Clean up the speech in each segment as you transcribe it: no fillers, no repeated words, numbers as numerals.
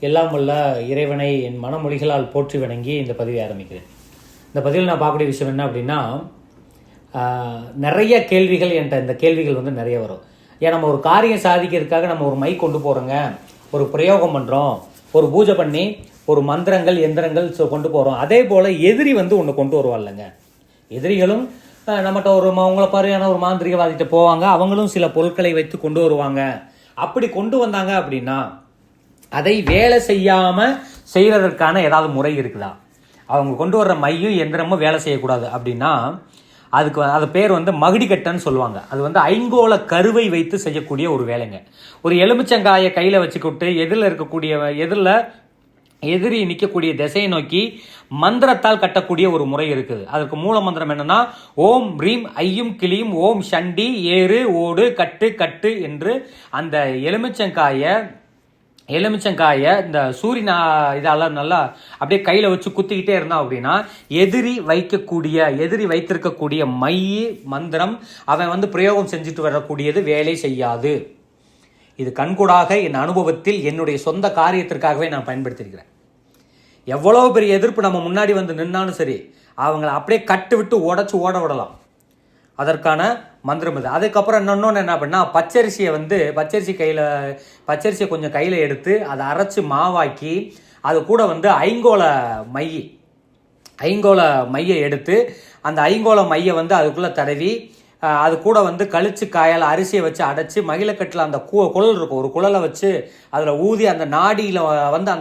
எல்லாம் வல்ல இறைவனை என் மனமொழிகளால் போற்றி வணங்கி இந்த பதிவை ஆரம்பிக்கிறேன். இந்த பதிவில் நான் பார்க்கக்கூடிய விஷயம் என்ன அப்படின்னா, நிறைய கேள்விகள் என்கிட்ட இந்த கேள்விகள் வந்து நிறைய வரும். ஏன் நம்ம ஒரு காரியம் சாதிக்கிறதுக்காக நம்ம ஒரு மைக் கொண்டு போகிறோங்க, ஒரு பிரயோகம் பண்ணுறோம், ஒரு பூஜை பண்ணி ஒரு மந்திரங்கள் எந்திரங்கள் கொண்டு போகிறோம். அதே போல் எதிரி வந்து ஒன்று கொண்டு வருவாள்லங்க. எதிரிகளும் நம்மகிட்ட ஒரு உங்களை பாரியான ஒரு மாந்திரிகவாதிட்ட போவாங்க, அவங்களும் சில பொருட்களை வைத்து கொண்டு வருவாங்க. அப்படி கொண்டு வந்தாங்க அப்படின்னா அதை வேலை செய்யாமல் செய்கிறதற்கான ஏதாவது முறை இருக்குதா? அவங்க கொண்டு வர்ற மையும் எந்திரமும் வேலை செய்யக்கூடாது அப்படின்னா அதுக்கு அது பேர் வந்து மகுடிக்கட்டைன்னு சொல்லுவாங்க. அது வந்து ஐங்கோல கருவை வைத்து செய்யக்கூடிய ஒரு வேலைங்க. ஒரு எலுமிச்சங்காயை கையில் வச்சுக்கிட்டு எதிரி நிற்கக்கூடிய திசையை நோக்கி மந்திரத்தால் கட்டக்கூடிய ஒரு முறை இருக்குது. அதற்கு மூல மந்திரம் என்னன்னா, ஓம் ரீம் ஐயும் கிளியும் ஓம் சண்டி ஏறு ஓடு கட்டு கட்டு என்று அந்த எலுமிச்சங்காயை இந்த சூரியன் இதால நல்லா அப்படியே கையில் வச்சு குத்திக்கிட்டே இருந்தான் அப்படின்னா எதிரி வைத்திருக்கக்கூடிய மை மந்திரம் அவன் வந்து பிரயோகம் செஞ்சுட்டு வரக்கூடியது வேலை செய்யாது. இது கண்கூடாக என் அனுபவத்தில் என்னுடைய சொந்த காரியத்திற்காகவே நான் பயன்படுத்தியிருக்கிறேன். எவ்வளோ பெரிய எதிர்ப்பு நம்ம முன்னாடி வந்து நின்னாலும் சரி, அவங்கள அப்படியே கட்டு விட்டு உடச்சி ஓட விடலாம். அதற்கான மந்திரம் இது. அதுக்கப்புறம் இன்னொன்று என்ன அப்படின்னா, பச்சரிசியை கொஞ்சம் கையில் எடுத்து அதை அரைச்சி மாவாக்கி அது கூட வந்து ஐங்கோல மையை எடுத்து அந்த ஐங்கோல மையை வந்து அதுக்குள்ளே தடவி அது கூட வந்து கழிச்சு காயால் அரிசியை வச்சு அடைச்சி மகிழக்கட்டில் அந்த குழல் இருக்கும், ஒரு குழலை வச்சு அதில் ஊதி அந்த நாடியில் வந்து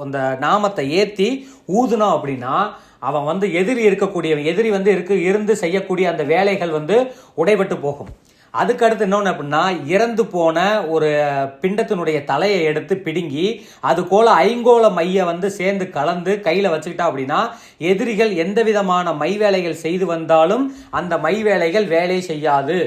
அந்த நாமத்தை ஏற்றி ஊதுனோம் அப்படின்னா அவன் வந்து எதிரி வந்து இருந்து செய்யக்கூடிய அந்த வேலைகள் வந்து உடைபட்டு போகும். அதுக்கடுத்து இன்னொன்று அப்படின்னா, இறந்து போன ஒரு பிண்டத்தினுடைய தலையை எடுத்து பிடுங்கி அது போல ஐங்கோல மையை வந்து சேர்ந்து கலந்து கையில் வச்சுக்கிட்டா அப்படின்னா எதிரிகள் எந்த விதமான மை வேலைகள் செய்து வந்தாலும் அந்த மை வேலைகள் வேலை செய்யாது.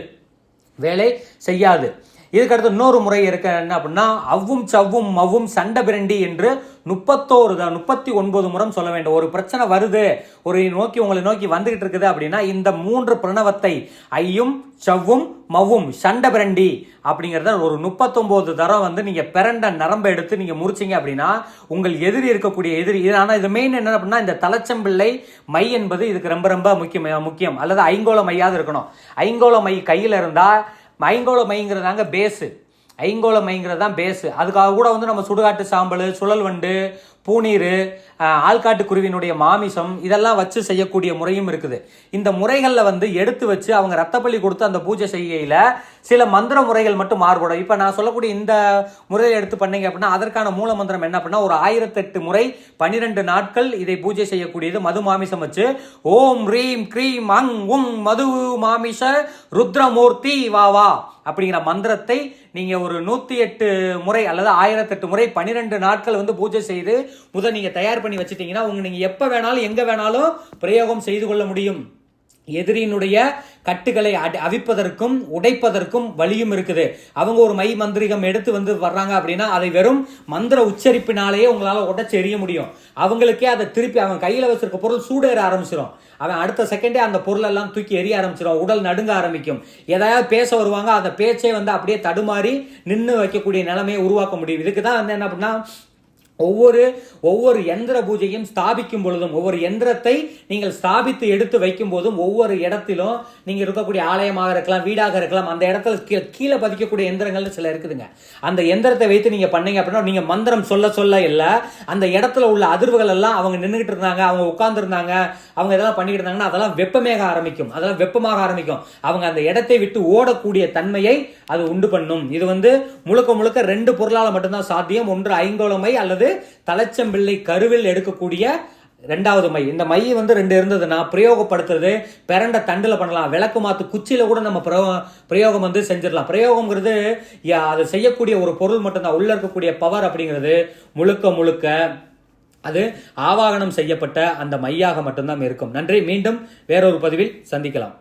இதுக்கடுத்து இன்னொரு முறை இருக்க என்ன அப்படின்னா, அவ்வும் சவ்வும் மவ்வும் சண்டை பிரண்டி என்று 39 முறை சொல்ல வேண்டும். ஒரு பிரச்சனை வருது, உங்களை நோக்கி வந்துகிட்டு இருக்குது அப்படின்னா இந்த 3 பிரணவத்தை ஐயும் சவ்வும் மவ்வும் சண்டை பிரண்டி அப்படிங்கிறத ஒரு 39 தரம் வந்து நீங்க பிறண்ட நரம்பை எடுத்து நீங்க முடிச்சிங்க அப்படின்னா உங்கள் எதிரி இருக்கக்கூடிய எதிரி. ஆனால் இது மெயின் என்ன அப்படின்னா, இந்த தலைச்சம்பிள்ளை மை என்பது இதுக்கு ரொம்ப ரொம்ப முக்கியம். அல்லது ஐங்கோல மையாவது இருக்கணும். ஐங்கோல மை கையில் இருந்தா ஐங்கோல மைங்கிறதாங்க பேஸு. ஐங்கோல மைங்கிறது தான் பேஸு. அதுக்காக கூட வந்து நம்ம சுடுகாட்டு சாம்பல், சுழல் வண்டு, பூநீர், ஆள்காட்டு குருவினுடைய மாமிசம் இதெல்லாம் வச்சு செய்யக்கூடிய முறையும் இருக்குது. இந்த முறைகளில் வந்து எடுத்து வச்சு அவங்க ரத்தப்பள்ளி கொடுத்து அந்த பூஜை செய்கையில் சில மந்திர முறைகள் மட்டும் மாறுபடும். இப்போ நான் சொல்லக்கூடிய இந்த முறையை எடுத்து பண்ணீங்க அப்படின்னா அதற்கான மூல மந்திரம் என்ன அப்படின்னா, ஒரு 1008 முறை 12 நாட்கள் இதை பூஜை செய்யக்கூடியது. மது மாமிசம் வச்சு ஓம் ரீம் க்ரீம் அங் உங் மது மாமிச ருத்ரமூர்த்தி வா அப்படிங்கிற மந்திரத்தை நீங்க ஒரு 108 முறை அல்லது 1008 முறை 12 நாட்கள் வந்து பூஜை செய்து முதல் நீங்க தயார் பண்ணி வச்சுட்டீங்கன்னா நீங்க எப்ப வேணாலும் எங்க வேணாலும் பிரயோகம் செய்து கொள்ள முடியும். எதிரியினுடைய கட்டுகளை அவிப்பதற்கும் உடைப்பதற்கும் வழியும் இருக்குது. அவங்க ஒரு மை மந்திரிகம் எடுத்து வந்து வர்றாங்க அப்படின்னா அதை வெறும் மந்திர உச்சரிப்பினாலேயே உங்களால உடைச்சு எறிய முடியும். அவங்களுக்கே அதை திருப்பி அவன் கையில வச்சிருக்க பொருள் சூடேற ஆரம்பிச்சிடும். அவன் அடுத்த செகண்டே அந்த பொருள் எல்லாம் தூக்கி எரிய ஆரம்பிச்சிடும். உடல் நடுங்க ஆரம்பிக்கும். ஏதாவது பேச வருவாங்க, அந்த பேச்சை வந்து அப்படியே தடுமாறி நின்று வைக்கக்கூடிய நிலைமையை உருவாக்க முடியும். இதுக்கு தான் வந்து என்ன அப்படின்னா, ஒவ்வொரு எந்திர பூஜையும் ஸ்தாபிக்கும் பொழுதும், ஒவ்வொரு எந்திரத்தை நீங்கள் ஸ்தாபித்து எடுத்து வைக்கும் போதும், ஒவ்வொரு இடத்திலும் நீங்க இருக்கக்கூடிய ஆலயமாக இருக்கலாம், வீடாக இருக்கலாம், அந்த இடத்துல கீழே பதிக்கக்கூடிய எந்திரங்கள் சில இருக்குதுங்க. அந்த எந்திரத்தை வைத்து நீங்க பண்ணீங்க அப்படின்னா நீங்க மந்திரம் சொல்ல இல்ல அந்த இடத்துல உள்ள அதிர்வுகள் எல்லாம் அவங்க நின்றுகிட்டு இருந்தாங்க, அவங்க உட்கார்ந்து இருந்தாங்க, அவங்க இதெல்லாம் பண்ணிக்கிட்டு இருந்தாங்கன்னா அதெல்லாம் வெப்பமாக ஆரம்பிக்கும். அவங்க அந்த இடத்தை விட்டு ஓடக்கூடிய தன்மையை அது உண்டு பண்ணும். இது வந்து முழுக்க 2 பொருளால் மட்டும்தான் சாத்தியம். ஒன்று ஐங்கோல மை அல்லது தலைச்சம்பிள்ளை கருவில் எடுக்கக்கூடிய 2வது மை. இந்த மை வந்து 2 இருந்ததுன்னா பிரயோகப்படுத்துறது பிறண்ட தண்டுல பண்ணலாம், விளக்கு மாத்து குச்சியில கூட நம்ம பிரயோகம் வந்து செஞ்சிடலாம். பிரயோகம்ங்கிறது அது செய்யக்கூடிய ஒரு பொருள் மட்டும்தான். உள்ள இருக்கக்கூடிய பவர் அப்படிங்கிறது முழுக்க அது ஆவாகனம் செய்யப்பட்ட அந்த மையாக மட்டும்தான் இருக்கும். நன்றி. மீண்டும் வேறொரு பதிவில் சந்திக்கலாம்.